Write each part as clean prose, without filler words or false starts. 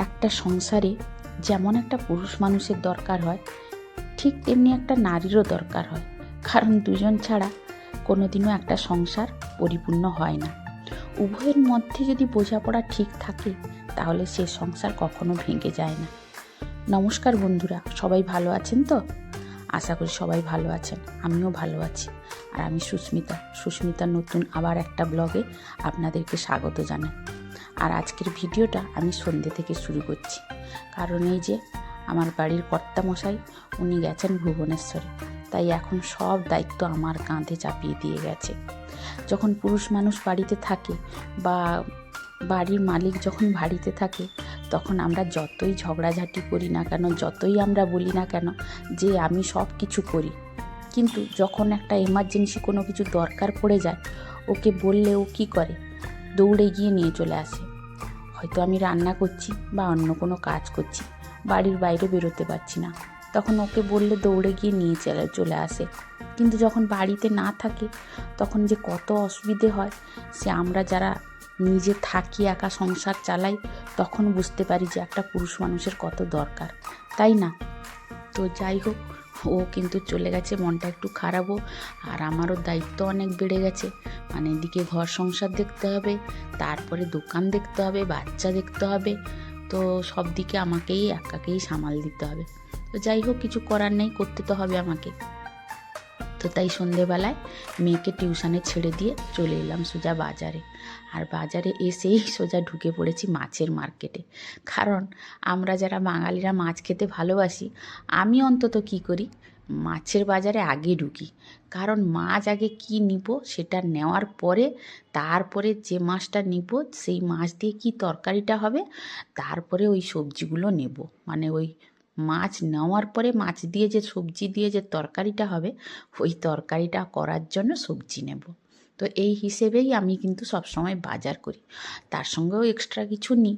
একটা সংসারে যেমন একটা পুরুষ মানুষের দরকার হয়, ঠিক তেমনি একটা নারীরও দরকার হয়। কারণ দুজন ছাড়া কোনোদিনও একটা সংসার পরিপূর্ণ হয় না। উভয়ের মধ্যে যদি বোঝাপড়া ঠিক থাকে তাহলে সে সংসার কখনো ভেঙে যায় না। নমস্কার বন্ধুরা, সবাই ভালো আছেন তো? আশা করি সবাই ভালো আছেন, আমিও ভালো আছি। আর আমি সুস্মিতার নতুন আবার একটা ব্লগে আপনাদেরকে স্বাগত জানাই। আর আজকের ভিডিওটা আমি সন্ধ্যে থেকে শুরু করছি, কারণ এই যে আমার বাড়ির কর্তামশাই উনি গেছেন ভুবনেশ্বরে, তাই এখন সব দায়িত্ব আমার কাঁধে চাপিয়ে দিয়ে গেছে। যখন পুরুষ মানুষ বাড়িতে থাকে বা বাড়ির মালিক যখন বাড়িতে থাকে, তখন আমরা যতই ঝগড়াঝাটি করি না কেন, যতই আমরা বলি না কেন যে আমি সব কিছু করি, কিন্তু যখন একটা এমার্জেন্সি কোনো কিছু দরকার পড়ে যায়, ওকে বললে ও কী করে? দৌড়ে গিয়ে নিয়ে চলে আসে। হয়তো আমি রান্না করছি বা অন্য কোনো কাজ করছি, বাড়ির বাইরে বেরোতে পারছি না, তখন ওকে বললে দৌড়ে গিয়ে নিয়ে চলে আসে। কিন্তু যখন বাড়িতে না থাকে তখন যে কত অসুবিধে হয়, সে আমরা যারা নিজে থাকি, একা সংসার চালাই, তখন বুঝতে পারি যে একটা পুরুষ মানুষের কত দরকার, তাই না? তো যাই হোক, ও কিন্তু চলে গেছে, মনটা একটু খারাপও। আর আমারও দায়িত্ব অনেক বেড়ে গেছে, মানে এদিকে ঘর সংসার দেখতে হবে, তারপরে দোকান দেখতে হবে, বাচ্চা দেখতে হবে, তো সব দিকে আমাকেই একাকেই সামাল দিতে হবে। তো যাই হোক, কিছু করার নেই, করতে তো হবে আমাকে। তো তাই সন্ধেবেলায় মেয়েকে টিউশনে ছেড়ে দিয়ে চলে এলাম সোজা বাজারে। আর বাজারে এসেই সোজা ঢুকে পড়েছি মাছের মার্কেটে। কারণ আমরা যারা বাঙালিরা মাছ খেতে ভালোবাসি, আমি অন্তত কী করি, মাছের বাজারে আগে ঢুকি। কারণ মাছ আগে কি নিব সেটা নেওয়ার পরে, তারপরে যে মাছটা নিব সেই মাছ দিয়ে কি তরকারিটা হবে, তারপরে ওই সবজিগুলো নেব। মানে ওই মাছ নেওয়ার পরে মাছ দিয়ে যে সবজি দিয়ে যে তরকারিটা হবে, ওই তরকারিটা করার জন্য সবজি নেব। তো এই হিসেবেই আমি কিন্তু সবসময় বাজার করি, তার সঙ্গেও এক্সট্রা কিছু নিই।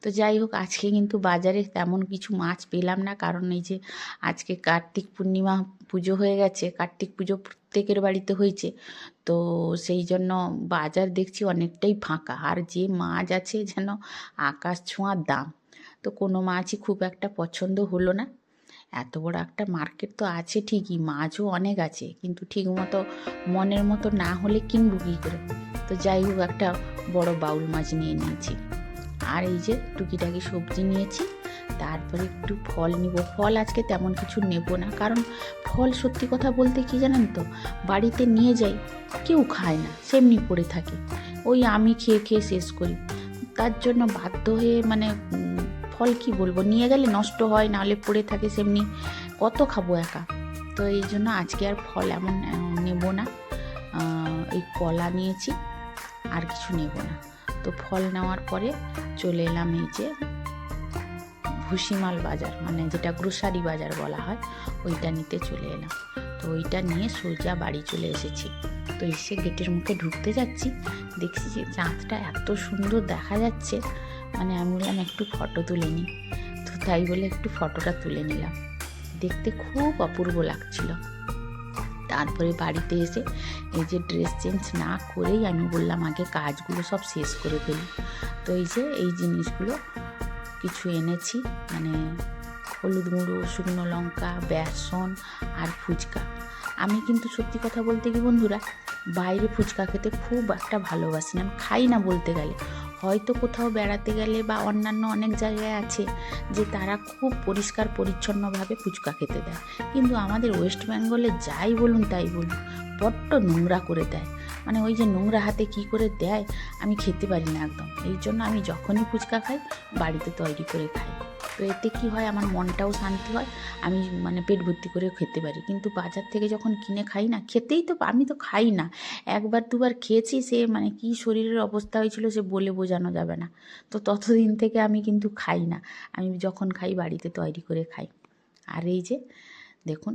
তো যাই হোক, আজকে কিন্তু বাজারে তেমন কিছু মাছ পেলাম না, কারণ এই যে আজকে কার্তিক পূর্ণিমা পুজো হয়ে গেছে, কার্তিক পুজো প্রত্যেকের বাড়িতে হয়েছে, তো সেই জন্য বাজার দেখছি অনেকটাই ফাঁকা। আর যে মাছ আছে যেন আকাশ ছোঁয়ার দাম, তো কোনো মাছই খুব একটা পছন্দ হলো না। এত বড় একটা মার্কেট তো আছে ঠিকই, মাছও অনেক আছে, কিন্তু ঠিক মতো মনের মতো না হলে কিনবো কী করে? তো যাই হোক, একটা বড় বাউল মাছ নিয়ে নিয়েছি। আর এই যে টুকিটাকি সবজি নিয়েছি, তারপরে একটু ফল নিব। ফল আজকে তেমন কিছু নেব না, কারণ ফল সত্যি কথা বলতে কি জানেন তো, বাড়িতে নিয়ে যাই কেউ খায় না, সেমনি পড়ে থাকে, ওই আমি খেয়ে খেয়ে শেষ করি। তার জন্য বাধ্য হয়ে মানে ফল কি বলবো, নিয়ে গেলে নষ্ট হয়, নাহলে পড়ে থাকে সেমনি, কত খাবো একা। তো এই জন্য আজকে আর ফল এমন নেব না। এই কলা নিয়েছি, আর কিছু নেব না। তো ফল নেওয়ার পরে চলে এলাম এই যে ভুসিমাল বাজার, মানে যেটা গ্রোসারি বাজার বলা হয়, ওইটা নিতে চলে এলাম। তো ওইটা নিয়ে সোজা বাড়ি চলে এসেছি। তো এসে গেটের মুখে ঢুকতে যাচ্ছি, দেখছি যে চাঁদটা এত সুন্দর দেখা যাচ্ছে, মানে আমি বললাম একটু ফটো তুলে নিই। তো তাই বলে একটু ফটোটা তুলে নিলাম, দেখতে খুব অপূর্ব লাগছিল। তারপরে বাড়িতে এসে এই যে ড্রেস চেঞ্জ না করেই আমি বললাম আগে কাজগুলো সব শেষ করে ফেলি। তো এই যে এই জিনিসগুলো কিছু এনেছি, মানে হলুদ গুঁড়ো, শুকনো লঙ্কা, বেসন আর ফুচকা। আমি কিন্তু সত্যি কথা বলতে কি বন্ধুরা, বাইরে ফুচকা খেতে খুব একটা ভালোবাসি না, আমি খাই না বলতে গেলে। হয়তো কোথাও বেড়াতে গেলে বা অন্যান্য অনেক জায়গায় আছে যে তারা খুব পরিষ্কার পরিচ্ছন্নভাবে ফুচকা খেতে দেয়, কিন্তু আমাদের ওয়েস্ট বেঙ্গলে যাই বলুন তাই বলুন, বড্ড নোংরা করে দেয়। মানে ওই যে নোংরা হাতে কি করে দেয় আমি খেতে পারি না একদম। এই জন্য আমি যখনই ফুচকা খাই বাড়িতে তৈরি করে খাই। তো এতে কি হয়, আমার মনটাও শান্তি হয়, আমি মানে পেট ভর্তি করেও খেতে পারি। কিন্তু বাজার থেকে যখন কিনে খাই না, খেতেই তো আমি তো খাই না, একবার দুবার খেয়েছি, সে মানে কি শরীরের অবস্থা হয়েছিল সে বলে বোঝানো যাবে না। তো ততদিন থেকে আমি কিন্তু খাই না, আমি যখন খাই বাড়িতে তৈরি করে খাই। আর এই যে দেখুন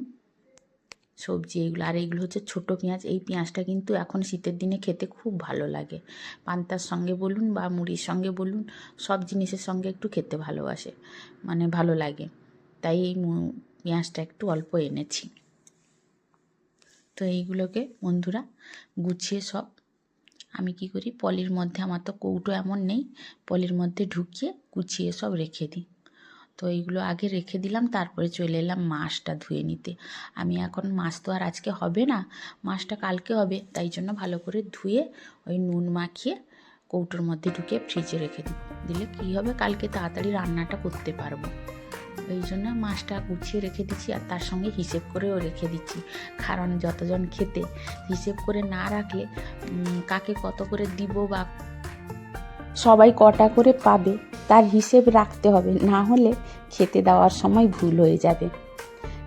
সবজি এইগুলো, আর এইগুলো হচ্ছে ছোটো পেঁয়াজ। এই পেঁয়াজটা কিন্তু এখন শীতের দিনে খেতে খুব ভালো লাগে, পান্তার সঙ্গে বলুন বা মুড়ির সঙ্গে বলুন, সব জিনিসের সঙ্গে একটু খেতে ভালোবাসে, মানে ভালো লাগে, তাই এই পেঁয়াজটা একটু অল্প এনেছি। তো এইগুলোকে বন্ধুরা গুছিয়ে সব আমি কি করি, পলির মধ্যে, আমার তো কৌটো এমন নেই, পলির মধ্যে ঢুকিয়ে গুছিয়ে সব রেখে দিই। তো এইগুলো আগে রেখে দিলাম, তারপরে চলে এলাম মাছটা ধুয়ে নিতে। আমি এখন মাছ তো আর আজকে হবে না, মাছটা কালকে হবে, তাই জন্য ভালো করে ধুয়ে ওই নুন মাখিয়ে কৌটোর মধ্যে ঢুকিয়ে ফ্রিজে রেখে দিব। দিলে কী হবে, কালকে তাড়াতাড়ি রান্নাটা করতে পারবো। এই জন্য মাছটা গুছিয়ে রেখে দিচ্ছি, আর তার সঙ্গে হিসেব করেও রেখে দিচ্ছি, কারণ যতজন খেতে হিসেব করে না রাখলে কাকে কত করে দিব বা সবাই কটা করে পাবে তার হিসেব রাখতে হবে, না হলে খেতে দেওয়ার সময় ভুল হয়ে যাবে।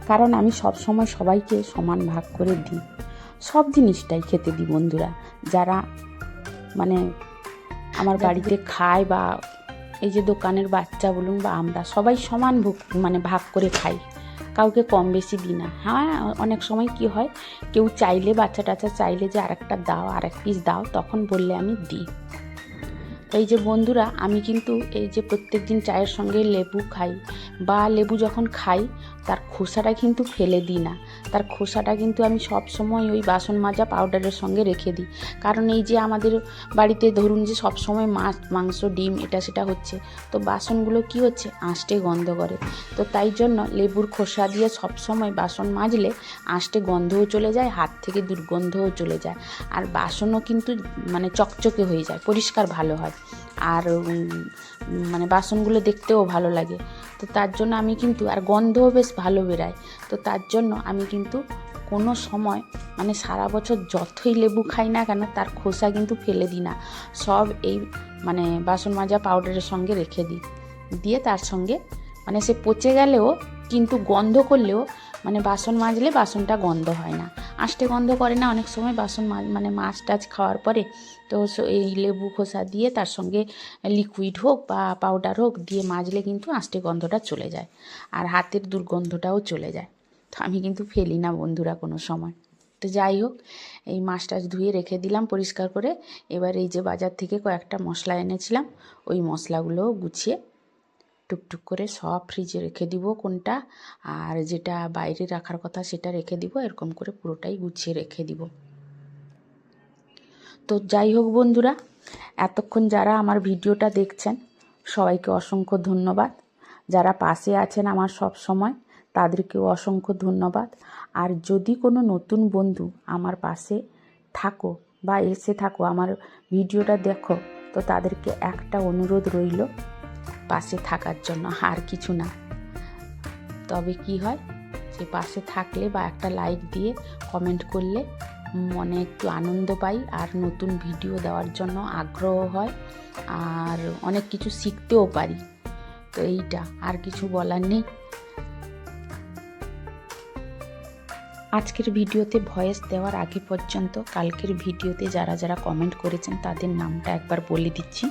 কারণ আমি সব সময় সবাইকে সমান ভাগ করে দিই, সব জিনিসটাই খেতে দিই বন্ধুরা। যারা মানে আমার বাড়িতে খায় বা এই যে দোকানের বাচ্চা বলুন বা আমরা সবাই সমান ভাগ করে খাই, কাউকে কম বেশি দিই না। হ্যাঁ, অনেক সময় কি হয়, কেউ চাইলে, বাচ্চা টাচ্চা চাইলে যে আরেকটা দাও, আরেক পিস দাও, তখন বললে আমি দিই। এই যে বন্ধুরা, আমি কিন্তু এই যে প্রত্যেক দিন চায়ের সঙ্গে লেবু খাই, বা লেবু যখন খাই তার খোসাটা কিন্তু ফেলে দিই না। তার খোসাটা কিন্তু আমি সব সময় ওই বাসন মাজা পাউডারের সঙ্গে রেখে দিই। কারণ এই যে আমাদের বাড়িতে ধরুন যে সব সময় মাছ মাংস ডিম এটা সেটা হচ্ছে, তো বাসনগুলো কি হচ্ছে, আঁশটে গন্ধ করে। তো তাই জন্য লেবুর খোসা দিয়ে সব সময় বাসন মাজলে আঁশটে গন্ধও চলে যায়, হাত থেকে দুর্গন্ধও চলে যায়, আর বাসনও কিন্তু চকচকে হয়ে যায়, পরিষ্কার ভালো হয়, আর বাসনগুলো দেখতেও ভালো লাগে। তো তার জন্য আমি কিন্তু, আর গন্ধও বেশ ভালো বেরায়, তো তার জন্য আমি কিন্তু কোনো সময় সারা বছর যতই লেবু খাই না কেন তার খোসা কিন্তু ফেলে দিই না, সব এই বাসন মাজা পাউডারের সঙ্গে রেখে দিই। দিয়ে তার সঙ্গে সে পচে গেলেও কিন্তু গন্ধ করলেও বাসন মাজলে বাসনটা গন্ধ হয় না, আঁশটে গন্ধ করে না অনেক সময় বাসন মাছ টাছ খাওয়ার পরে। তো এই লেবু খোসা দিয়ে তার সঙ্গে লিকুইড হোক বা পাউডার হোক দিয়ে মাজলে কিন্তু আঁশটে গন্ধটা চলে যায়, আর হাতের দুর্গন্ধটাও চলে যায়। তো আমি কিন্তু ফেলি না বন্ধুরা কোনো সময়। তো যাই হোক, এই মাছ টাছ ধুয়ে রেখে দিলাম পরিষ্কার করে। এবার এই যে বাজার থেকে কয়েকটা মশলা এনেছিলাম, ওই মশলাগুলোও গুছিয়ে টুকটুক করে সব ফ্রিজে রেখে দিব কোনটা, আর যেটা বাইরে রাখার কথা সেটা রেখে দিব, এরকম করে পুরোটাই গুছিয়ে রেখে দিব। তো যাই হোক বন্ধুরা, এতক্ষণ যারা আমার ভিডিওটা দেখছেন সবাইকে অসংখ্য ধন্যবাদ। যারা পাশে আছেন আমার সব সময়, তাদেরকেও অসংখ্য ধন্যবাদ। আর যদি কোনো নতুন বন্ধু আমার পাশে থাকো বা এসে থাকো, আমার ভিডিওটা দেখো, তো তাদেরকে একটা অনুরোধ রইল পাশে থাকার জন্য, আর কিছু না। তবে কি হয়, সে পাশে থাকলে বা একটা লাইক দিয়ে কমেন্ট করলে মনে একটু আনন্দ পাই, আর নতুন ভিডিও দেওয়ার জন্য আগ্রহ হয়, আর অনেক কিছু শিখতেও পারি। তো এইটা, আর কিছু বলার নেই। আজকের ভিডিওতে ভয়েস দেওয়ার আগে পর্যন্ত কালকের ভিডিওতে যারা যারা কমেন্ট করেছেন তাদের নামটা একবার বলে দিচ্ছি।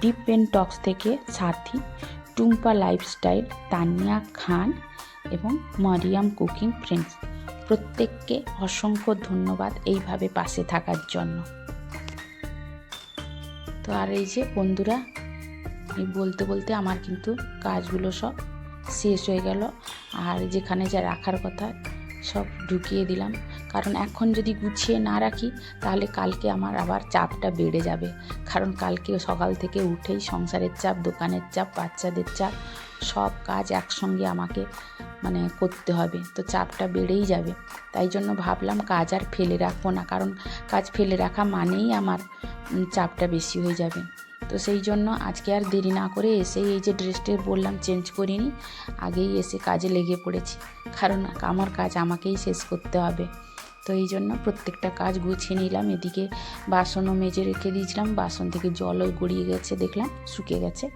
ডিপ পেন টক্স থেকে সাথী, টুম্পা লাইফস্টাইল, তানিয়া খান এবং মারিয়াম কুকিং ফ্রেন্ডস, প্রত্যেককে অসংখ্য ধন্যবাদ এইভাবে পাশে থাকার জন্য। তো আর এই যে বন্ধুরা, এই বলতে বলতে আমার কিন্তু কাজগুলো সব শেষ হয়ে গেল, আর যেখানে যা রাখার কথা সব ঢুকিয়ে দিলাম। কারণ এখন যদি গুছিয়ে না রাখি তাহলে কালকে আমার আবার চাপটা বেড়ে যাবে, কারণ কালকে সকাল থেকে উঠেই সংসারের চাপ, দোকানের চাপ, বাচ্চাদের চাপ, সব কাজ একসঙ্গে আমাকে করতে হবে, তো চাপটা বেড়েই যাবে। তাই জন্য ভাবলাম কাজ আর ফেলে রাখবো না, কারণ কাজ ফেলে রাখা মানেই আমার চাপটা বেশি হয়ে যাবে। তো সেই জন্য আজকে আর দেরি না করে এসেই এই যে ড্রেসটা বললাম চেঞ্জ করিনি, আগেই এসে কাজে লেগে পড়েছি, কারণ আমার কাজ আমাকেই শেষ করতে হবে। তো এই জন্য প্রত্যেকটা কাজ গুছিয়ে নিলাম। এদিকে বাসনও মেজে রেখে দিয়েছিলাম, বাসন থেকে জলও গড়িয়ে গেছে, দেখলাম শুকিয়ে গেছে,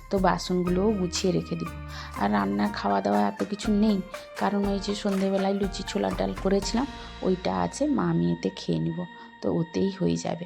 তো বাসনগুলোও গুছিয়ে রেখে দিব। আর রান্না খাওয়া দাওয়া এত কিছু নেই, কারণ ওই যে সন্ধেবেলায় লুচি ছোলার ডাল করেছিলাম ওইটা আছে, মা আমি এতে খেয়ে নিব, তো ওতেই হয়ে যাবে।